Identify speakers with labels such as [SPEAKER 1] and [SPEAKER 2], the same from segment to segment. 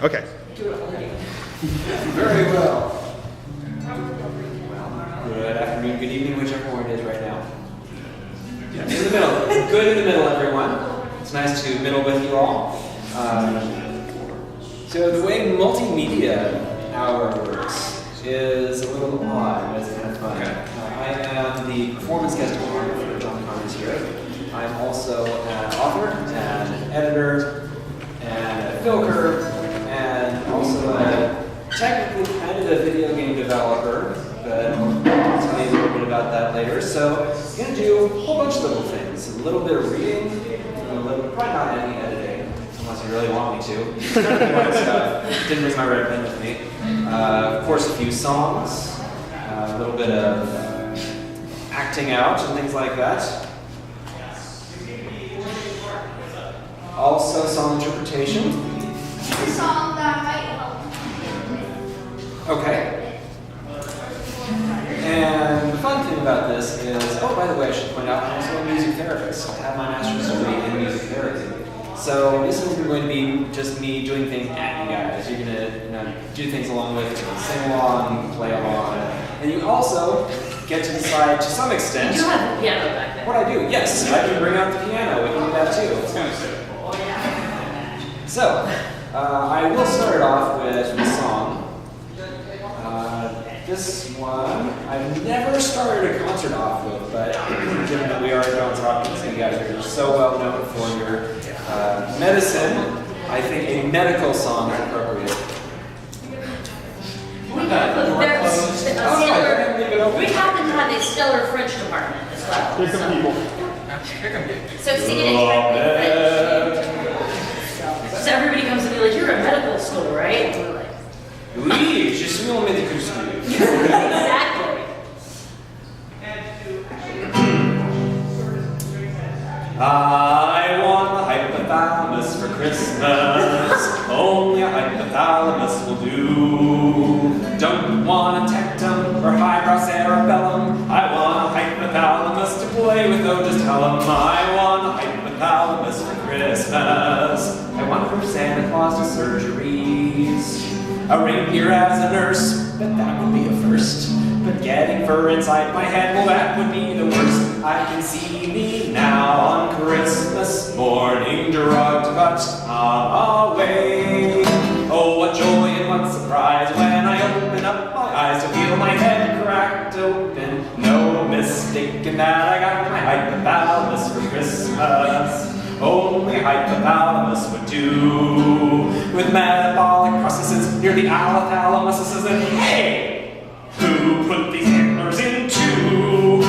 [SPEAKER 1] Okay.
[SPEAKER 2] Very well. Good afternoon, good evening, whichever one it is right now. In the middle. Good in the middle, everyone. It's nice to middle with you all. So the way Multimedia Hour works is a little odd, but it's kind of fun. I am the performance guest of honor for JohnCon this year. I'm also an author, and an editor, and a filker, and also technically kind of a video game developer, but I'll tell you a little bit about that later. So I'm going to do a whole bunch of little things. A little bit of reading, probably not any editing, unless you really want me to. Didn't bring my red pen with me. Of course, a few songs, a little bit of acting out and things like that. Also, song interpretation.
[SPEAKER 3] A song that might help.
[SPEAKER 2] Okay. And the fun thing about this is, oh, by the way, I should point out, I'm also a music therapist. I have my master's degree in music therapy. So this isn't going to be just me doing things at you guys. You're going to do things along with, sing along, play along. And you also get to decide, to some extent,
[SPEAKER 4] You do have the piano back there.
[SPEAKER 2] what I do. Yes, I can bring out the piano. We can do that too. So, I will start off with a song. This one, I've never started a concert off with, but given that we are at Johns Hopkins and you guys are so well known for your medicine, I think a medical song is appropriate.
[SPEAKER 4] We happen to have a stellar French department as well.
[SPEAKER 1] Here come people.
[SPEAKER 4] So sing it in French. So everybody comes to me like, you're a medical school, right? And we're like,
[SPEAKER 2] Oui, je suis en medical school.
[SPEAKER 4] exactly.
[SPEAKER 2] I want a hypothalamus for Christmas. Only a hypothalamus will do. Don't want a tectum or highbrow cerebellum. I want a hypothalamus to play with, oh just tell 'em. I want a hypothalamus for Christmas. I want from Santa Claus to surgeries. A reindeer as a nurse, but that would be a first. But getting fur inside my head, well that would be the worst. I can see me now on Christmas morning, drugged but away. Oh, what joy and what surprise when I open up my eyes to feel my head cracked open. No mistaking that I got my hypothalamus for Christmas. Only hypothalamus would do. With metabolic processes near the hypothalamus, and hey, who put these antlers in two?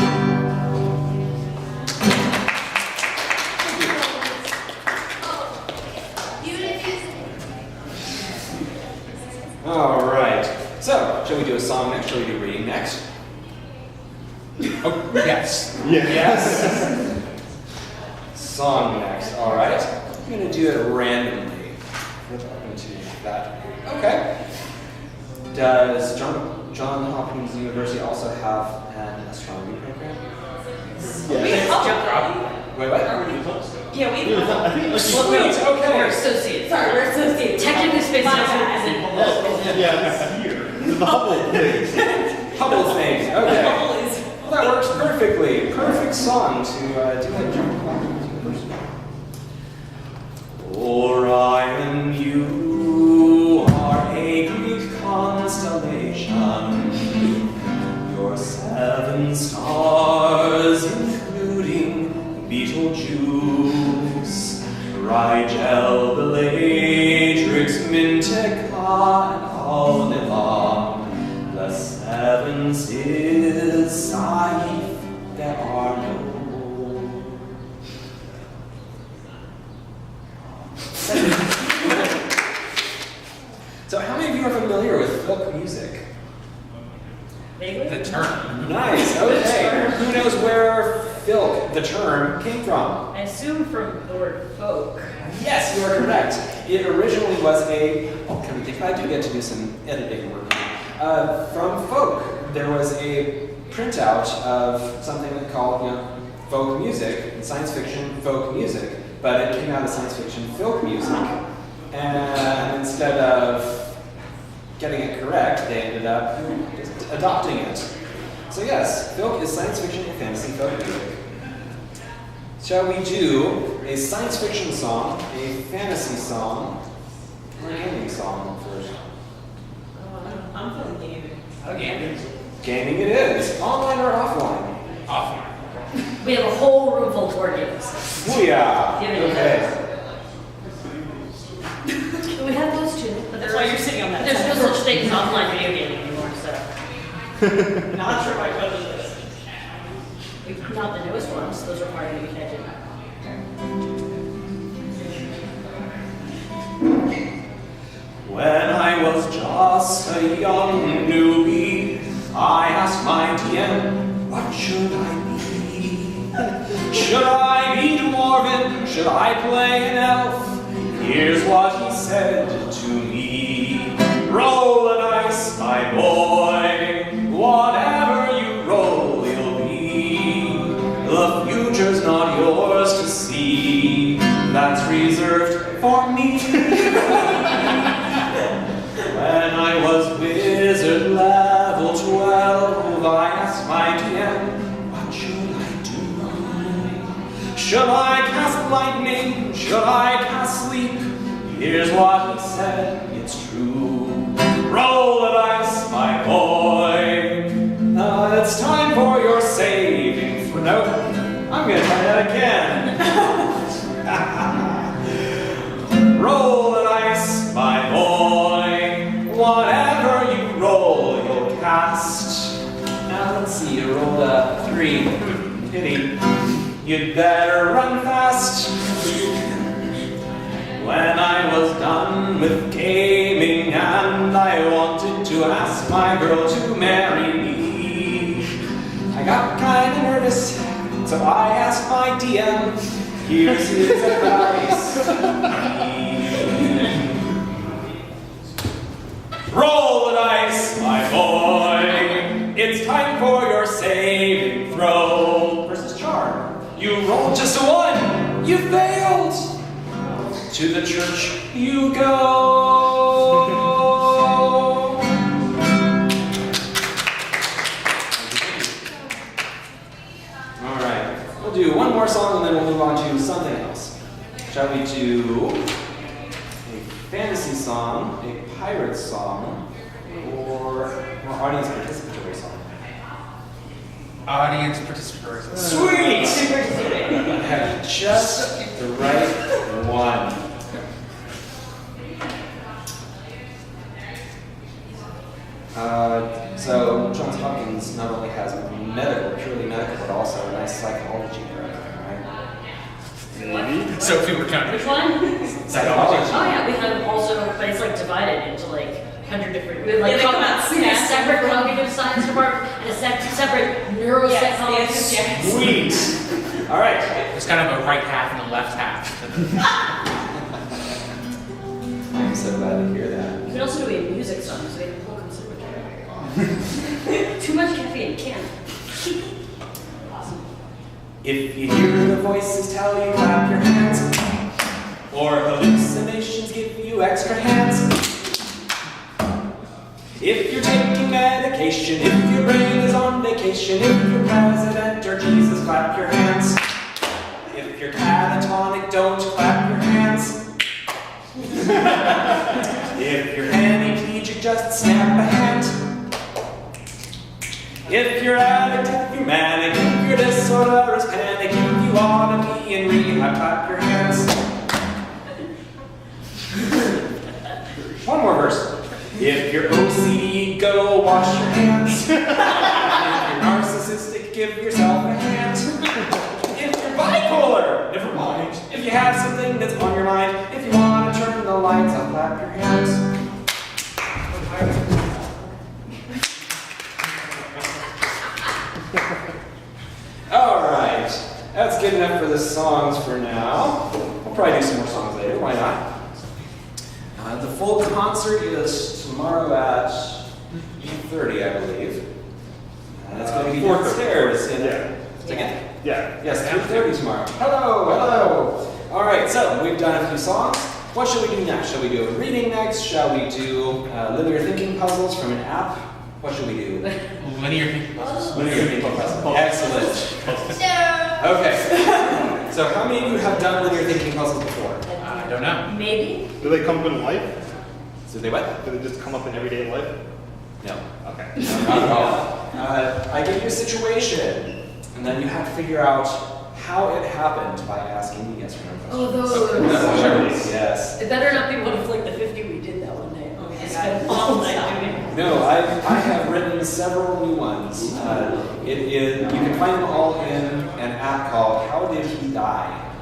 [SPEAKER 2] All right. So, shall we do a song next? Shall we do reading next? Oh, yes. Yes. Song next. All right. I'm going to do it randomly. Flip up into that. Okay. Does John Hopkins University also have an astronomy program?
[SPEAKER 4] Wait, what?
[SPEAKER 5] Yeah, we
[SPEAKER 1] I think
[SPEAKER 2] Sweet.
[SPEAKER 4] We're
[SPEAKER 2] Okay.
[SPEAKER 4] associates.
[SPEAKER 5] Sorry, we're associated.
[SPEAKER 4] Technically, space
[SPEAKER 5] My
[SPEAKER 4] station
[SPEAKER 5] bad.
[SPEAKER 4] isn't.
[SPEAKER 1] Yeah, it's here. The Hubble thing.
[SPEAKER 2] Hubble thing. Okay.
[SPEAKER 5] Hubble is.
[SPEAKER 2] Well, that works perfectly. Perfect song to do at John Hopkins University. Orion, you are a Greek constellation. Your 7 stars, including Betelgeuse, Rigel, Bellatrix, Mintica, and Alniva. The 7th is Saiph. There are no. So, how many of you are familiar with folk music?
[SPEAKER 5] The
[SPEAKER 4] term.
[SPEAKER 2] Nice. Okay. Who knows where filk, the term, came from?
[SPEAKER 5] I assume from the word folk.
[SPEAKER 2] Yes, you are correct. It originally was a. Oh, can we think? I do get to do some editing work. From folk, there was a printout of something called, folk music, science fiction folk music, but it came out of science fiction folk music. and instead of getting it correct, they ended up just adopting it. So yes, folk is science fiction and fantasy folk music. Shall we do a science fiction song, a fantasy song, or a gaming song first?
[SPEAKER 5] I'm feeling gaming.
[SPEAKER 1] Okay.
[SPEAKER 2] Gaming it is. Online or offline?
[SPEAKER 1] Offline.
[SPEAKER 4] We have a whole room full of board games.
[SPEAKER 2] Booyah!
[SPEAKER 4] Give it a
[SPEAKER 2] Okay.
[SPEAKER 4] We have those too, but
[SPEAKER 5] That's why you're sitting on that.
[SPEAKER 4] there's no such thing as offline video gaming anymore, so.
[SPEAKER 5] Not sure my code is.
[SPEAKER 4] Not the newest ones, those are part of the connected.
[SPEAKER 2] When I was just a young newbie, I asked my DM, what should I be? Should I be dwarven? Should I play an elf? Here's what he said to me. Roll a dice, my boy. Whatever you roll, you'll be. The future's not yours to see. That's reserved for me. When I was wizard level 12, I asked my DM, what should I do? Should I cast lightning? Should I cast sleep? Here's what he said, it's true. Roll a dice, my boy. It's time for your saving throw. Nope, I'm gonna try that again. Roll a dice, my boy. Whatever you roll, you'll cast. Now let's see, you rolled a 3. Pity. You'd better run fast. When I was done with gaming and I wanted to ask my girl to marry me, I got kind of nervous, so I asked my DM, here's his advice. Roll the dice, my boy. It's time for your saving throw. Versus charm. You rolled just a 1. You failed. To the church you go. All right. We'll do one more song and then we'll move on to something else. Shall we do a fantasy song, a pirate song, or an audience participatory song?
[SPEAKER 1] Audience participatory.
[SPEAKER 2] Sweet! I have just the right one. So Johns Hopkins not only has medical, purely medical, but also a nice psychology program, right?
[SPEAKER 1] So if we were counting.
[SPEAKER 4] Which one?
[SPEAKER 2] Psychology.
[SPEAKER 4] Oh yeah, we have also, but it's like divided into like 100 different, we have like
[SPEAKER 5] Yeah, they come out
[SPEAKER 4] a
[SPEAKER 5] soon.
[SPEAKER 4] separate cognitive science department and a separate neuropsychologist.
[SPEAKER 5] Yes.
[SPEAKER 2] Sweet! All right.
[SPEAKER 1] There's kind of a right half and a left half.
[SPEAKER 2] I'm so glad to hear that.
[SPEAKER 4] You can also do a music song, so we have a whole conservatory. Too much caffeine, can't. Awesome.
[SPEAKER 2] If you hear the voices tell you clap your hands, or hallucinations give you extra hands, if you're taking medication, if your brain is on vacation, if you're president or Jesus, clap your hands. If you're catatonic, don't clap your hands. If you're hemiplegic, just snap a hand. If you're addict, if you're manic, if your disorder is panic, if you ought to be in rehab, clap your hands. One more verse. If you're OCD, go wash your hands. If you're narcissistic, give yourself a hand. If you're bipolar, never mind. If you have something that's on your mind, if you want to turn the lights off, clap your hands. All right, that's good enough for the songs for now. We'll probably do some more songs later, why not? The full concert is tomorrow at 8:30, I believe. And it's going to be
[SPEAKER 1] 4:30.
[SPEAKER 2] downstairs.
[SPEAKER 1] Yeah.
[SPEAKER 2] Yes, 3:30 tomorrow. Hello, hello. All right, so we've done a few songs. what should we do next? Shall we do reading next? Shall we do linear thinking puzzles from an app? What should we do?
[SPEAKER 1] Linear thinking.
[SPEAKER 2] Linear thinking puzzles. Excellent.
[SPEAKER 3] No.
[SPEAKER 2] Okay. So how many of you have done linear thinking puzzles before?
[SPEAKER 1] I don't know.
[SPEAKER 4] Maybe.
[SPEAKER 6] Do they come up in life?
[SPEAKER 2] So they what?
[SPEAKER 6] Do they just come up in everyday life?
[SPEAKER 2] No.
[SPEAKER 6] Okay.
[SPEAKER 2] No, not at all. I give you a situation, and then you have to figure out how it happened by asking me yes or no questions.
[SPEAKER 4] Oh, those.
[SPEAKER 1] Sure.
[SPEAKER 2] Yes.
[SPEAKER 4] It better not be one of like the 50 we did that one day.
[SPEAKER 5] Okay,
[SPEAKER 4] Spent
[SPEAKER 5] that's
[SPEAKER 4] all
[SPEAKER 5] all
[SPEAKER 4] night doing it.
[SPEAKER 2] No, I have written several new ones. You can find them all in an app called How Did He Die?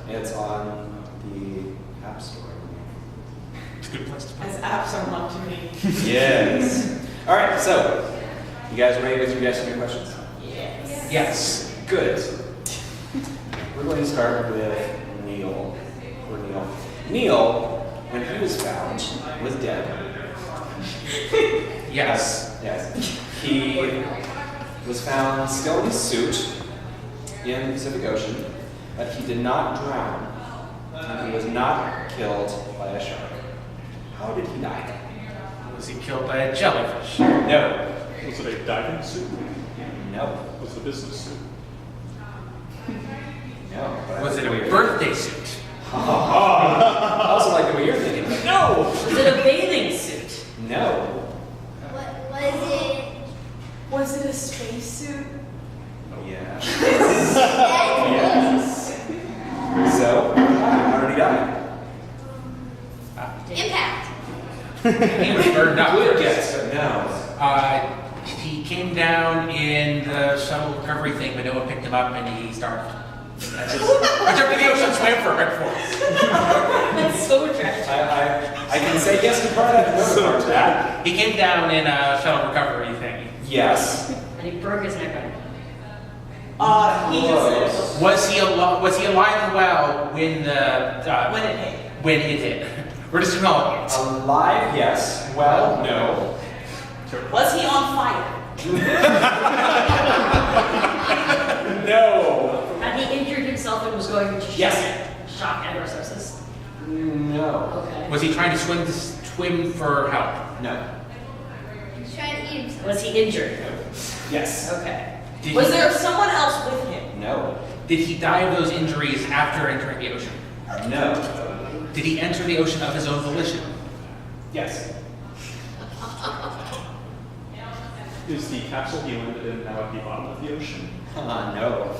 [SPEAKER 2] It's on the App Store.
[SPEAKER 1] It's a good place to put
[SPEAKER 5] As apps are not to me.
[SPEAKER 2] Yes. All right, so you guys ready with your yes or no questions?
[SPEAKER 5] Yes.
[SPEAKER 1] Yes.
[SPEAKER 2] Good. We're going to start with Neil. Or Neil. Neil, when he was found, was dead.
[SPEAKER 1] Yes.
[SPEAKER 2] Yes. He was found still in his suit in the Pacific Ocean, but he did not drown. And he was not killed by a shark. How did he die?
[SPEAKER 1] Was he killed by a jellyfish?
[SPEAKER 2] No.
[SPEAKER 6] Was it a diving suit?
[SPEAKER 2] No.
[SPEAKER 6] Was it a business suit?
[SPEAKER 2] No. but
[SPEAKER 1] Was it a
[SPEAKER 2] weird.
[SPEAKER 1] birthday suit?
[SPEAKER 2] I also like the way you're thinking. But no.
[SPEAKER 4] Was it a bathing suit?
[SPEAKER 2] No.
[SPEAKER 3] What was it?
[SPEAKER 5] Was it a spacesuit?
[SPEAKER 2] Yeah.
[SPEAKER 3] Yes.
[SPEAKER 2] So, how did he die?
[SPEAKER 3] Impact.
[SPEAKER 1] He was burned up.
[SPEAKER 2] Good guess, but no.
[SPEAKER 1] He came down in the shuttle recovery thing, but no one picked him up and he starved. That's it. I jumped in the ocean, swam for right before.
[SPEAKER 4] That's so tragic.
[SPEAKER 2] I can say yes to part of that, no to part of that.
[SPEAKER 1] He came down in a shuttle recovery thing.
[SPEAKER 2] Yes.
[SPEAKER 4] And he broke his neck on it.
[SPEAKER 5] He just said
[SPEAKER 1] Was he alive and well when the
[SPEAKER 5] when it hit.
[SPEAKER 1] when it hit? We're just calling it.
[SPEAKER 2] Alive, yes. Well, no.
[SPEAKER 5] Was he on fire?
[SPEAKER 2] No.
[SPEAKER 4] Had he injured himself and was going to
[SPEAKER 2] Yes.
[SPEAKER 4] shock and sepsis?
[SPEAKER 2] No.
[SPEAKER 4] Okay.
[SPEAKER 1] Was he trying to swim for help?
[SPEAKER 2] No.
[SPEAKER 3] He's trying to eat himself.
[SPEAKER 4] Was he injured?
[SPEAKER 2] Yes.
[SPEAKER 4] Okay.
[SPEAKER 1] Did
[SPEAKER 5] Was
[SPEAKER 1] he,
[SPEAKER 5] there someone else with him?
[SPEAKER 2] No.
[SPEAKER 1] Did he die of those injuries after entering the ocean?
[SPEAKER 2] No.
[SPEAKER 1] Did he enter the ocean of his own volition?
[SPEAKER 2] Yes.
[SPEAKER 6] Is the capsule he landed in now at the bottom of the ocean?
[SPEAKER 2] No.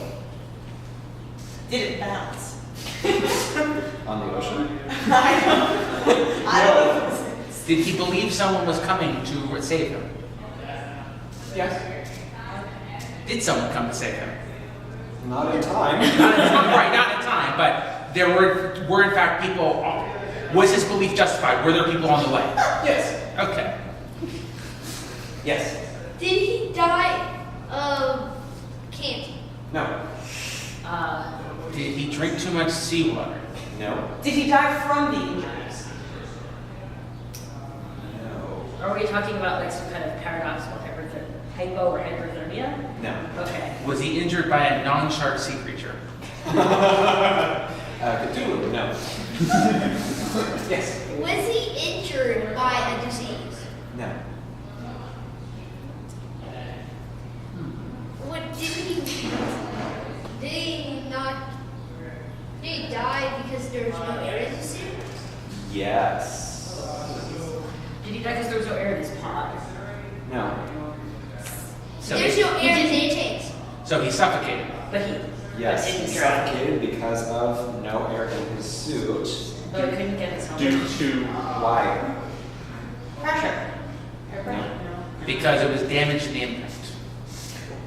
[SPEAKER 5] Did it bounce?
[SPEAKER 2] On the ocean?
[SPEAKER 5] I don't know.
[SPEAKER 1] Did he believe someone was coming to save him?
[SPEAKER 2] Yes.
[SPEAKER 1] Did someone come to save him?
[SPEAKER 2] Not in time.
[SPEAKER 1] Not in time, right? Not in time, but there were in fact people. Was his belief justified? Were there people on the way?
[SPEAKER 2] Yes.
[SPEAKER 1] Okay.
[SPEAKER 2] Yes.
[SPEAKER 3] Did he die of cancer?
[SPEAKER 2] No.
[SPEAKER 1] Did he drink too much seawater?
[SPEAKER 2] No.
[SPEAKER 5] Did he die from the injuries?
[SPEAKER 2] No.
[SPEAKER 4] Are we talking about like some kind of paradoxical hypo or hyperthermia?
[SPEAKER 2] No.
[SPEAKER 4] Okay.
[SPEAKER 1] Was he injured by a non-shark sea creature?
[SPEAKER 2] Cthulhu, no. Yes.
[SPEAKER 3] Was he injured by a disease?
[SPEAKER 2] No.
[SPEAKER 3] What did he not? Did he die because there was no air in the suit?
[SPEAKER 2] Yes.
[SPEAKER 4] Did he die because there was no air in his pod?
[SPEAKER 2] No.
[SPEAKER 1] So
[SPEAKER 3] There's
[SPEAKER 1] he,
[SPEAKER 3] no air in the intakes.
[SPEAKER 1] so he suffocated.
[SPEAKER 4] But he
[SPEAKER 2] Yes.
[SPEAKER 4] didn't
[SPEAKER 2] He
[SPEAKER 4] drown.
[SPEAKER 2] suffocated because of no air in his suit.
[SPEAKER 4] But he couldn't get his helmet.
[SPEAKER 6] Due to
[SPEAKER 2] Why?
[SPEAKER 5] Pressure.
[SPEAKER 2] No.
[SPEAKER 1] Because it was damaged in the impact.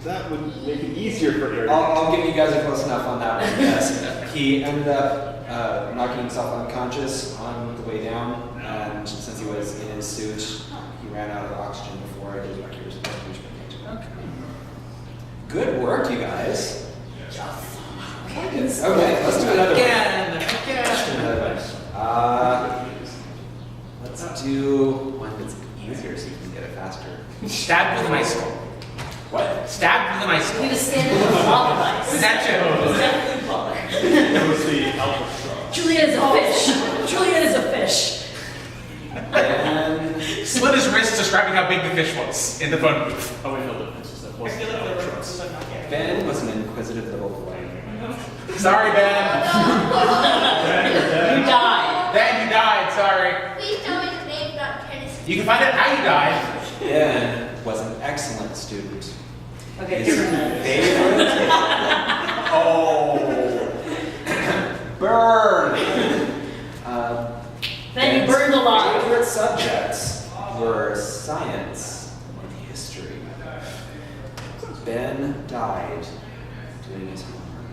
[SPEAKER 6] that would make it easier for air.
[SPEAKER 2] I'll give you guys a close enough on that one. Yes. He ended up knocking himself unconscious on the way down, and since he was in his suit, he ran out of oxygen before his respiration began.
[SPEAKER 1] Okay.
[SPEAKER 2] Good work, you guys. Okay, let's do another one.
[SPEAKER 1] Again.
[SPEAKER 2] Let's do another one. Let's do one that's easier so you can get it faster.
[SPEAKER 1] Stabbed with an icicle.
[SPEAKER 2] What?
[SPEAKER 1] Stabbed with an
[SPEAKER 4] He
[SPEAKER 1] icicle.
[SPEAKER 4] was standing on the lava ice.
[SPEAKER 1] Is that true?
[SPEAKER 4] Definitely Butler.
[SPEAKER 6] It was the alpha straw.
[SPEAKER 4] Julia's a fish. Julia
[SPEAKER 2] Ben.
[SPEAKER 1] Slit his wrist describing how big the fish was in the phone booth.
[SPEAKER 6] Oh wait, no, that that
[SPEAKER 5] I
[SPEAKER 6] wasn't
[SPEAKER 5] feel like
[SPEAKER 6] how
[SPEAKER 5] there
[SPEAKER 6] it
[SPEAKER 5] were
[SPEAKER 6] trust.
[SPEAKER 5] some not here.
[SPEAKER 2] Ben was an inquisitive little boy.
[SPEAKER 1] Sorry, Ben.
[SPEAKER 4] You died.
[SPEAKER 1] Ben, you died. Sorry.
[SPEAKER 3] Please tell me the name, not tennis.
[SPEAKER 1] You can find out how you died.
[SPEAKER 2] Ben was an excellent student.
[SPEAKER 4] Okay,
[SPEAKER 2] His
[SPEAKER 4] different.
[SPEAKER 2] favorite. Oh. Burn.
[SPEAKER 4] Then you
[SPEAKER 2] Ben's
[SPEAKER 4] burned alive.
[SPEAKER 2] favorite subjects were science and history. Ben died doing his homework.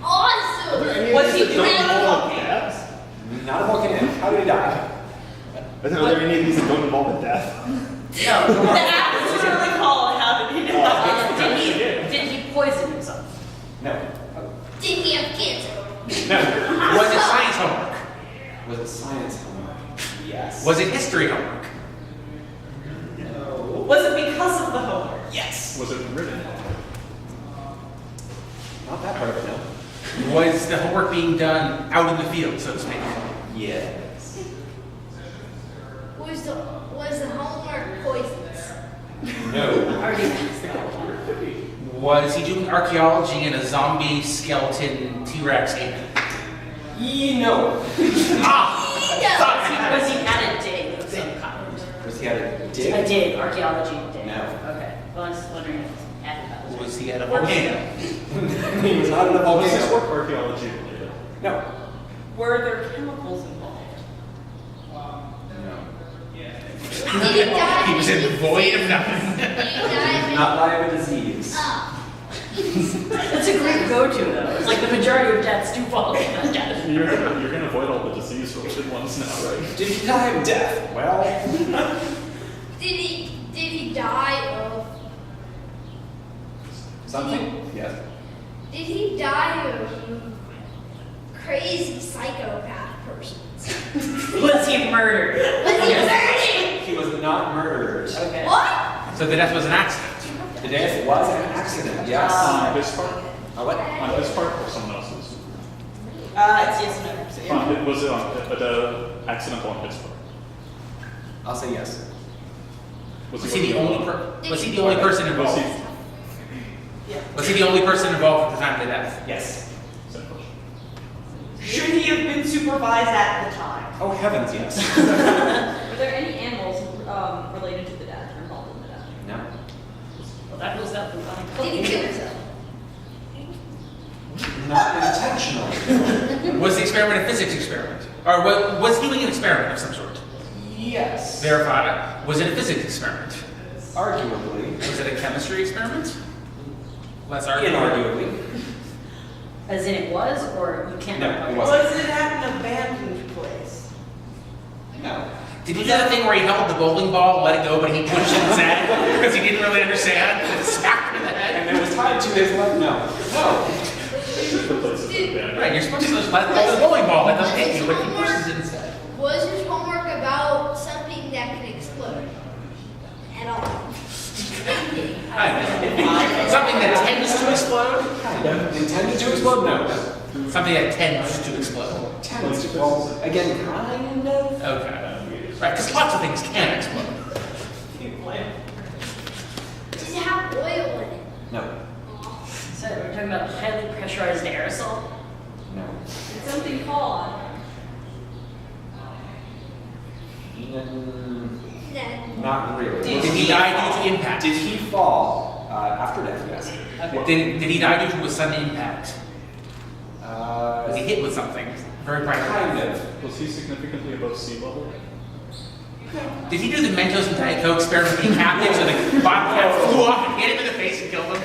[SPEAKER 3] Awesome.
[SPEAKER 5] Was he
[SPEAKER 6] Don't
[SPEAKER 5] doing the
[SPEAKER 6] involve
[SPEAKER 5] volcano?
[SPEAKER 6] death?
[SPEAKER 2] Not a volcano. How did he die?
[SPEAKER 6] Are there any of these that don't involve a death?
[SPEAKER 4] No.
[SPEAKER 5] The app is really called How Did He Die?
[SPEAKER 4] Did he poison himself?
[SPEAKER 2] No.
[SPEAKER 3] Did he have cancer?
[SPEAKER 2] No.
[SPEAKER 1] Was it science homework?
[SPEAKER 2] Was it science homework? Yes.
[SPEAKER 1] Was it history homework?
[SPEAKER 2] No.
[SPEAKER 5] Was it because of the homework?
[SPEAKER 2] Yes.
[SPEAKER 6] Was it written?
[SPEAKER 2] Not that part of it, no.
[SPEAKER 1] Was the homework being done out in the field, so to speak?
[SPEAKER 2] Yes.
[SPEAKER 3] Was the homework poisons?
[SPEAKER 2] No.
[SPEAKER 4] Already asked that one.
[SPEAKER 1] Was he doing archaeology in a zombie skeleton T-Rex ape?
[SPEAKER 2] No.
[SPEAKER 1] Ah!
[SPEAKER 4] Was he at a dig of some kind?
[SPEAKER 2] Was he at a dig?
[SPEAKER 4] A dig, archaeology dig.
[SPEAKER 2] No.
[SPEAKER 4] Okay. Well, I was wondering if that was
[SPEAKER 1] Was he at a volcano?
[SPEAKER 2] He was not in a
[SPEAKER 6] Was this
[SPEAKER 2] volcano.
[SPEAKER 6] work archaeology related?
[SPEAKER 2] No.
[SPEAKER 5] Were there chemicals involved?
[SPEAKER 2] No.
[SPEAKER 3] Did he die?
[SPEAKER 1] He was in the void of nothing.
[SPEAKER 3] Did he die?
[SPEAKER 2] Not die of a disease.
[SPEAKER 3] Oh.
[SPEAKER 4] That's a great go-to though. It's like the majority of deaths do fall from that death.
[SPEAKER 6] You're gonna avoid all the disease-related ones now, right?
[SPEAKER 2] Did he die of death? Well,
[SPEAKER 3] Did he die of?
[SPEAKER 2] something? Yes.
[SPEAKER 3] Did he die of crazy psychopath persons?
[SPEAKER 4] Was he murdered?
[SPEAKER 3] Was he murdered?
[SPEAKER 2] He was not murdered.
[SPEAKER 4] Okay.
[SPEAKER 3] What?
[SPEAKER 1] So the death was an accident.
[SPEAKER 2] The death was an accident, yes.
[SPEAKER 6] On his part?
[SPEAKER 2] What?
[SPEAKER 6] On his part or someone else's?
[SPEAKER 5] It's yes and no. So, yeah.
[SPEAKER 6] Was it on accidental on his part?
[SPEAKER 2] I'll say yes.
[SPEAKER 1] Was he the only person
[SPEAKER 6] Was
[SPEAKER 1] involved?
[SPEAKER 6] he?
[SPEAKER 5] Yeah.
[SPEAKER 1] Was he the only person involved at the time of the death?
[SPEAKER 2] Yes.
[SPEAKER 6] Same question.
[SPEAKER 5] Should he have been supervised at the time?
[SPEAKER 2] Oh, heavens, yes.
[SPEAKER 7] Were there any animals related to the death or involved in the death?
[SPEAKER 2] No.
[SPEAKER 4] Well, that was that one.
[SPEAKER 3] Did he kill himself?
[SPEAKER 2] Not intentionally.
[SPEAKER 1] Was the experiment a physics experiment? Or was he doing an experiment of some sort?
[SPEAKER 2] Yes.
[SPEAKER 1] Verified. Was it a physics experiment?
[SPEAKER 2] Arguably.
[SPEAKER 1] Was it a chemistry experiment? Less arguable.
[SPEAKER 2] Inarguably.
[SPEAKER 4] As in it was, or you can't
[SPEAKER 2] No,
[SPEAKER 4] remember?
[SPEAKER 2] it wasn't.
[SPEAKER 5] Was it at an abandoned place?
[SPEAKER 2] No.
[SPEAKER 1] Did he do that thing where he held the bowling ball, let it go, but he pushed it in his head because he didn't really understand? And smacked him in the head.
[SPEAKER 2] And it was tied to his left. No. No.
[SPEAKER 6] The place is abandoned.
[SPEAKER 1] Right, you're supposed to just let the bowling ball that doesn't hit you, but he pushes it instead.
[SPEAKER 3] Was his homework about something that can explode? At all?
[SPEAKER 1] Something that tends to explode?
[SPEAKER 2] Kind of. Intended to explode? No.
[SPEAKER 1] Something that tends to explode.
[SPEAKER 2] Tends to. Well, again, kind of.
[SPEAKER 1] Okay. Right, because lots of things can explode.
[SPEAKER 3] Does it have oil in it?
[SPEAKER 2] No.
[SPEAKER 4] So we're talking about highly pressurized aerosol.
[SPEAKER 2] No.
[SPEAKER 7] Did something fall on him?
[SPEAKER 3] Then
[SPEAKER 2] Not really.
[SPEAKER 1] Did he die due to impact?
[SPEAKER 2] Did he fall after death? Yes.
[SPEAKER 1] Did he die due to a sudden impact? Was he hit with something very bright?
[SPEAKER 2] Kind of.
[SPEAKER 6] Was he significantly above sea level?
[SPEAKER 1] Did he do the Mentos and Diet Coke experiment being captive so the bottle cap flew off and hit him in the face and killed him?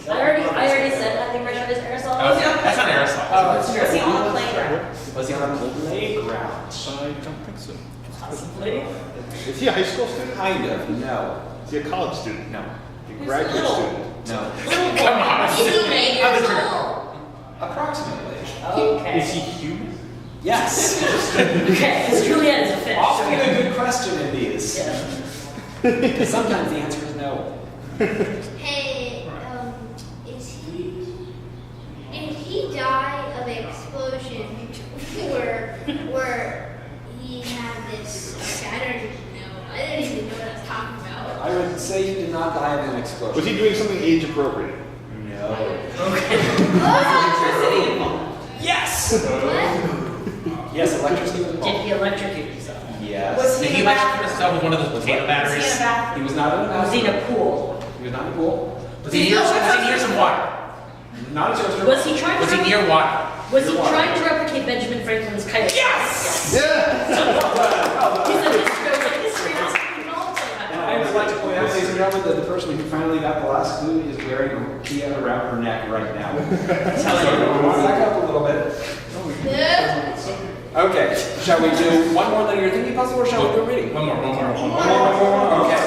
[SPEAKER 4] I already said highly pressurized aerosol.
[SPEAKER 1] Oh, that's not aerosol.
[SPEAKER 2] Oh, it's
[SPEAKER 5] Was he on the playground?
[SPEAKER 2] Was he on the playground?
[SPEAKER 6] I don't think so.
[SPEAKER 4] Possibly.
[SPEAKER 6] Is he a high school student?
[SPEAKER 2] Kind of. No.
[SPEAKER 6] Is he a college student?
[SPEAKER 2] No.
[SPEAKER 6] A graduate
[SPEAKER 5] little.
[SPEAKER 6] student?
[SPEAKER 2] No.
[SPEAKER 1] Come on. Other trigger.
[SPEAKER 2] Approximately.
[SPEAKER 4] Okay.
[SPEAKER 6] Is he human?
[SPEAKER 2] Yes.
[SPEAKER 4] Okay, because Juliet is a fish.
[SPEAKER 2] Often a good question in these.
[SPEAKER 4] Yeah.
[SPEAKER 2] Because sometimes the answer is no.
[SPEAKER 3] Hey, did he die of an explosion where he had this
[SPEAKER 2] I would say he did not die in an explosion.
[SPEAKER 6] Was he doing something age appropriate?
[SPEAKER 2] No.
[SPEAKER 7] Electricity involved.
[SPEAKER 2] Yes!
[SPEAKER 3] What?
[SPEAKER 2] Yes, electricity was
[SPEAKER 4] Did
[SPEAKER 2] involved.
[SPEAKER 4] he electrocute himself?
[SPEAKER 2] Yes.
[SPEAKER 5] Was
[SPEAKER 1] Did
[SPEAKER 5] he
[SPEAKER 1] he
[SPEAKER 5] in a
[SPEAKER 1] electrocute
[SPEAKER 5] bathroom?
[SPEAKER 1] himself with one of those potato
[SPEAKER 5] Was he
[SPEAKER 1] batteries?
[SPEAKER 5] in a bathroom?
[SPEAKER 2] He was not in a
[SPEAKER 4] Was he in
[SPEAKER 2] bathroom.
[SPEAKER 4] a pool?
[SPEAKER 2] He was not in a pool.
[SPEAKER 1] Was he near some water?
[SPEAKER 2] Not a toaster.
[SPEAKER 4] Was he trying
[SPEAKER 1] Was
[SPEAKER 4] to
[SPEAKER 1] he near water?
[SPEAKER 4] Was he
[SPEAKER 2] Near water.
[SPEAKER 4] trying to replicate Benjamin Franklin's kite?
[SPEAKER 1] Yes!
[SPEAKER 6] Yeah!
[SPEAKER 4] He's a history lesson involved
[SPEAKER 2] And
[SPEAKER 4] somehow.
[SPEAKER 2] I would like to point out, ladies and gentlemen, that the person who finally got the last clue is wearing a key around her neck right now. So we want to back up a little bit.
[SPEAKER 3] Yeah.
[SPEAKER 2] Okay, shall we do one more linear thinking puzzle or shall we do reading?
[SPEAKER 1] One more.
[SPEAKER 2] Okay.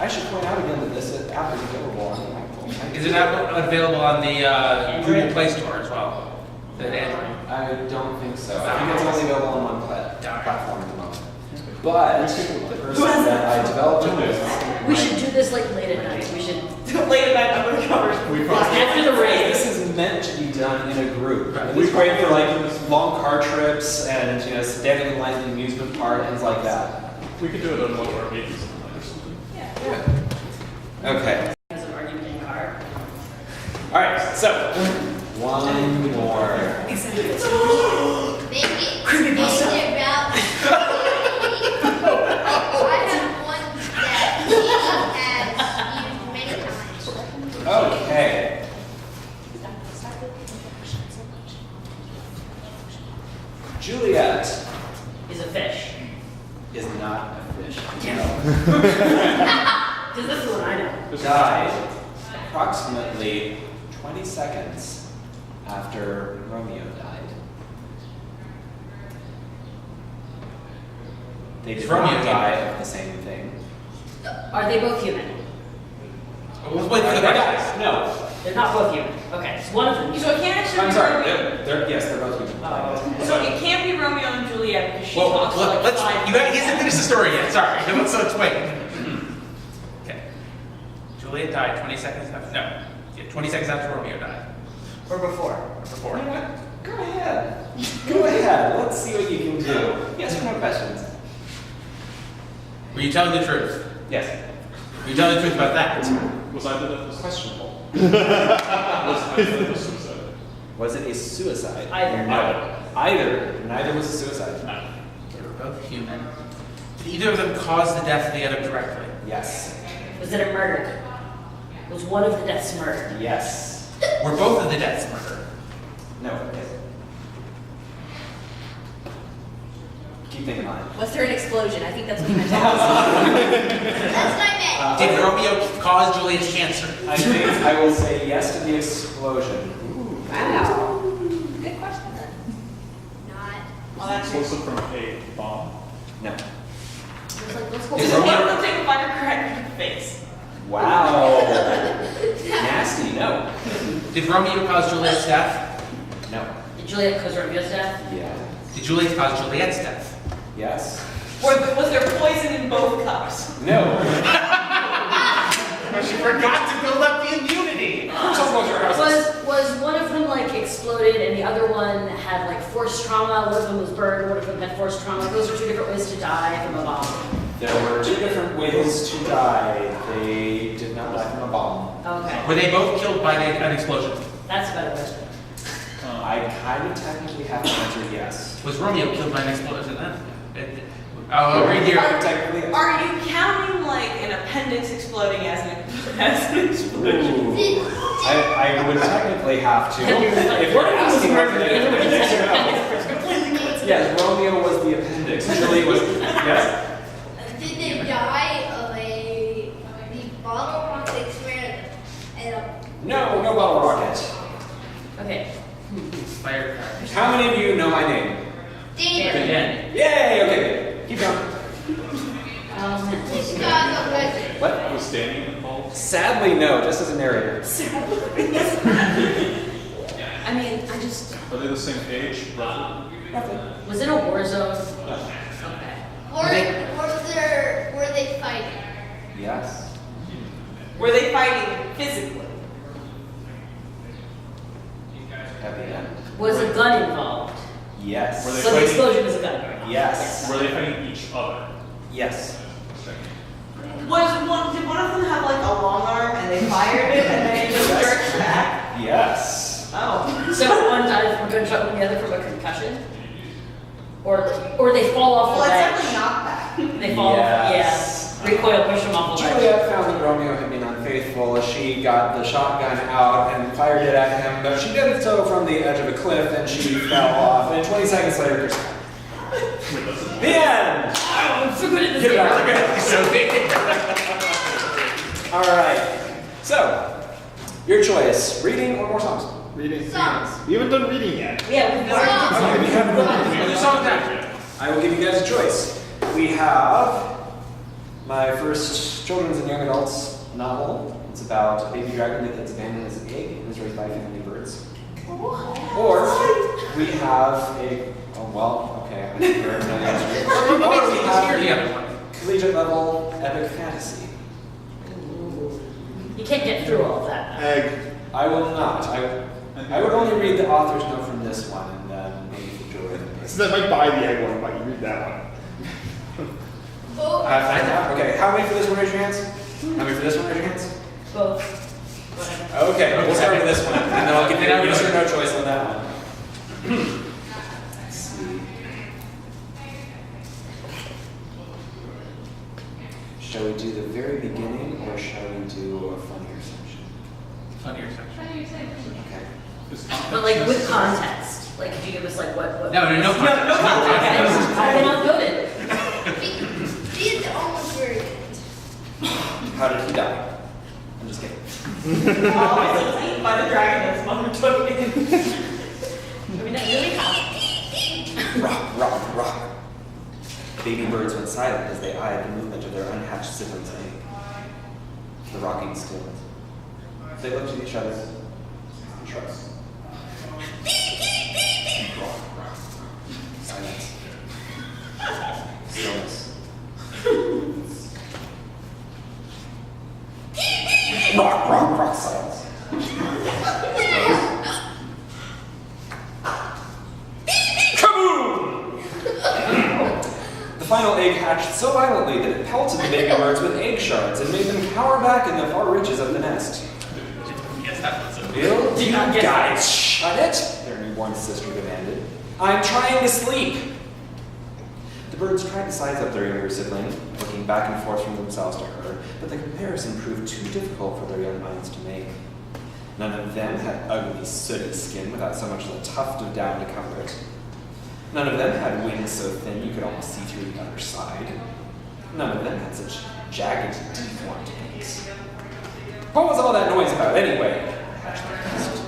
[SPEAKER 2] I should point out again that this app is available on the iPhone.
[SPEAKER 1] Is it not available on the Google Play Store as well? The Android?
[SPEAKER 2] I don't think so. I think it's only available on one platform at the moment. But the person that I developed it with.
[SPEAKER 4] We should do this like late at night. We should.
[SPEAKER 5] Late at night under the covers.
[SPEAKER 4] After the rain.
[SPEAKER 2] This is meant to be done in a group. It's great for like long car trips and standing in line at the amusement park, things like that.
[SPEAKER 6] We could do it on one of our meetings or something.
[SPEAKER 2] Okay.
[SPEAKER 4] As an argument in car.
[SPEAKER 2] All right. So one more.
[SPEAKER 3] Make it about. I have one that he has used many times.
[SPEAKER 2] Okay. Juliet
[SPEAKER 4] Is a fish.
[SPEAKER 2] is not a fish.
[SPEAKER 4] Because this is what I know.
[SPEAKER 2] Died approximately 20 seconds after Romeo died. They did
[SPEAKER 1] Romeo
[SPEAKER 2] not die of the same thing.
[SPEAKER 4] Are they both human?
[SPEAKER 1] Let's wait for the question.
[SPEAKER 2] No.
[SPEAKER 4] They're not both human. Okay, so one of them.
[SPEAKER 5] So it can't actually
[SPEAKER 2] I'm
[SPEAKER 5] be
[SPEAKER 2] sorry.
[SPEAKER 5] Romeo.
[SPEAKER 2] Yes, they're both human.
[SPEAKER 5] So it can't be Romeo and Juliet because she
[SPEAKER 1] Well,
[SPEAKER 5] talks like
[SPEAKER 1] let's.
[SPEAKER 5] five.
[SPEAKER 1] He hasn't finished the story yet. Sorry. Let's wait. Okay. Juliet died 20 seconds after. No. Yeah, 20 seconds after Romeo died.
[SPEAKER 5] Or before.
[SPEAKER 1] Or before.
[SPEAKER 2] You know what? Go ahead. Go ahead. Let's see what you can do. Yes or no questions?
[SPEAKER 1] Were you telling the truth?
[SPEAKER 2] Yes.
[SPEAKER 1] Were you telling the truth about that?
[SPEAKER 6] Was either that was questionable? Was either the suicide?
[SPEAKER 2] Was it a suicide?
[SPEAKER 4] Either.
[SPEAKER 2] No. Either. Neither was a suicide.
[SPEAKER 6] No.
[SPEAKER 1] They were both human. Did either of them cause the death of the other directly?
[SPEAKER 2] Yes.
[SPEAKER 4] Was it a murder? Was one of the deaths murder?
[SPEAKER 2] Yes.
[SPEAKER 1] Were both of the deaths murder?
[SPEAKER 2] No. Keep thinking on it.
[SPEAKER 7] Was there an explosion? I think that's what you meant.
[SPEAKER 3] That's what I meant.
[SPEAKER 1] Did Romeo cause Juliet's cancer?
[SPEAKER 2] I think I will say yes to the explosion.
[SPEAKER 7] Wow. Good question then.
[SPEAKER 3] Not.
[SPEAKER 5] Well, that's
[SPEAKER 6] Was it from a bomb?
[SPEAKER 2] No.
[SPEAKER 4] It's like, let's go.
[SPEAKER 1] Is
[SPEAKER 5] One
[SPEAKER 1] Romeo-
[SPEAKER 5] of them take a firecracker in the face.
[SPEAKER 2] Wow. Nasty. No.
[SPEAKER 1] Did Romeo cause Juliet's death?
[SPEAKER 2] No.
[SPEAKER 4] Did Juliet cause Romeo's death?
[SPEAKER 2] Yeah.
[SPEAKER 1] Did Juliet cause Juliet's death?
[SPEAKER 2] Yes.
[SPEAKER 5] Was there poison in both cups?
[SPEAKER 2] No.
[SPEAKER 1] She forgot to build up the immunity.
[SPEAKER 4] Was one of them like exploded and the other one had like forced trauma? One of them was burned, one of them had forced trauma. Those are two different ways to die from a bomb.
[SPEAKER 2] There were two different ways to die. They did not die from a bomb.
[SPEAKER 4] Okay,
[SPEAKER 1] Were they both killed by an explosion?
[SPEAKER 4] that's a better question.
[SPEAKER 2] I kind of technically have to answer yes.
[SPEAKER 1] Was Romeo killed by an explosion then? I'll read here.
[SPEAKER 2] Technically.
[SPEAKER 5] Are you counting like an appendix exploding as an explosion?
[SPEAKER 2] Ooh. I would technically have to. If you're
[SPEAKER 4] One of them was
[SPEAKER 2] asking
[SPEAKER 4] murdered,
[SPEAKER 2] whether
[SPEAKER 4] the other one
[SPEAKER 2] yes
[SPEAKER 4] is
[SPEAKER 2] or no.
[SPEAKER 4] It's completely coincidental.
[SPEAKER 2] Yes, Romeo was the appendix. Julie was. Yes.
[SPEAKER 3] Did they die of the bottle rocket experiment?
[SPEAKER 2] No, no bottle rocket.
[SPEAKER 4] Okay.
[SPEAKER 1] Firecrackers.
[SPEAKER 2] How many of you know my name?
[SPEAKER 3] Danger.
[SPEAKER 1] Again.
[SPEAKER 2] Yay! Okay, keep going.
[SPEAKER 3] This guy's a legend.
[SPEAKER 2] What?
[SPEAKER 6] Was Danny involved?
[SPEAKER 2] Sadly, no. Just as a narrator.
[SPEAKER 7] I mean, I just.
[SPEAKER 6] Are they the same age, roughly?
[SPEAKER 4] Was it a war zone? Okay.
[SPEAKER 3] Were they fighting?
[SPEAKER 2] Yes.
[SPEAKER 5] Were they fighting physically?
[SPEAKER 2] At the end.
[SPEAKER 4] Was a gun involved?
[SPEAKER 2] Yes.
[SPEAKER 6] Were they
[SPEAKER 4] So the
[SPEAKER 6] fighting?
[SPEAKER 4] explosion was a gun.
[SPEAKER 2] Yes.
[SPEAKER 6] Were they fighting each other?
[SPEAKER 2] Yes.
[SPEAKER 5] Did one of them have like a long arm and they fired it and then it just jerked back?
[SPEAKER 2] Yes.
[SPEAKER 5] Oh.
[SPEAKER 4] So one died from a gunshot and the other from a concussion? Or they fall off
[SPEAKER 5] Well,
[SPEAKER 4] the
[SPEAKER 5] it's
[SPEAKER 4] ledge.
[SPEAKER 5] definitely knockback.
[SPEAKER 4] They fall
[SPEAKER 2] Yes.
[SPEAKER 4] off, yeah. Recoil, push them off the ledge.
[SPEAKER 2] Juliet found that Romeo had been unfaithful. She got the shotgun out and fired it at him, but she did so from the edge of a cliff and she fell off. And 20 seconds later, the end!
[SPEAKER 4] Oh, I'm so good at this
[SPEAKER 2] Get
[SPEAKER 4] game.
[SPEAKER 2] back.
[SPEAKER 1] So big.
[SPEAKER 2] All right. So, your choice: reading or more songs.
[SPEAKER 6] Reading.
[SPEAKER 3] Songs.
[SPEAKER 6] We haven't done reading yet.
[SPEAKER 4] Yeah, we've
[SPEAKER 3] Songs.
[SPEAKER 4] got
[SPEAKER 2] Okay, we have
[SPEAKER 1] We'll do songs after.
[SPEAKER 2] I will give you guys a choice. We have my first children's and young adults novel. It's about a baby dragon that gets abandoned as an egg and is raised by family birds. Or we have a, oh well, okay, I think we're another answer. Or we
[SPEAKER 1] Here's the
[SPEAKER 2] have
[SPEAKER 1] other one.
[SPEAKER 2] collegiate level epic fantasy.
[SPEAKER 4] You can't get through all of that.
[SPEAKER 6] Egg.
[SPEAKER 2] I will not. I would only read the author's note from this one and then maybe enjoy it.
[SPEAKER 6] So I might buy the egg one, but you read that one.
[SPEAKER 3] Both.
[SPEAKER 2] Okay, how many for this one? Raise your hands. How many for this one? Raise your hands.
[SPEAKER 4] Both. Whatever.
[SPEAKER 2] Okay, we'll start with this one, and then I'll give you yes or no choice on that one. Let's see. Shall we do the very beginning, or shall we do a funnier section?
[SPEAKER 1] Funnier section.
[SPEAKER 2] Okay.
[SPEAKER 4] But like with context. Like if you give us like what
[SPEAKER 1] No context.
[SPEAKER 5] No context.
[SPEAKER 4] I've been outvoted.
[SPEAKER 3] These are almost very good.
[SPEAKER 2] How did he die? I'm just kidding.
[SPEAKER 5] Oh, he was eaten by the dragon that his mother took in.
[SPEAKER 4] I mean that really happened.
[SPEAKER 2] Rock, rock, rock. Baby birds went silent as they eyed the movement of their unhatched siblings' egg. The rocking stilled. They looked at each other and shrugged. Silence. Stillness. Rock, rock, rock, silence. Kaboom! The final egg hatched so violently that it pelted the baby birds with egg shards and made them cower back in the far reaches of the nest.
[SPEAKER 1] Yes, that was it.
[SPEAKER 2] Will you
[SPEAKER 4] not get
[SPEAKER 2] guys shut it? Their newborn sister demanded. I'm trying to sleep. The birds tried to size up their younger sibling, looking back and forth from themselves to her, but the comparison proved too difficult for their young minds to make. None of them had ugly, sooty skin without so much as a tuft of down to cover it. None of them had wings so thin you could almost see through the underside. None of them had such jagged, deformed beaks. What was all that noise about, anyway? The hatchling asked.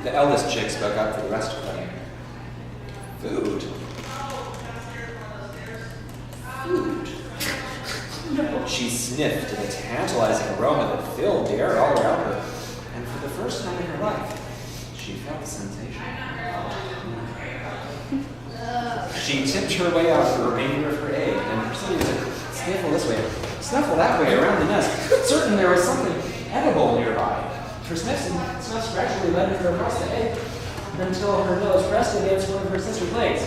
[SPEAKER 2] The eldest chick spoke up for the rest of them. Food. Food. She sniffed at the tantalizing aroma that filled the air all around her, and for the first time in her life, she felt a sensation. She tipped her way out the remainder of her egg and proceeded to sniffle this way, snuffle that way around the nest, certain there was something edible nearby. Her sniffs gradually led her across the egg until her nose pressed against one of her sister's legs.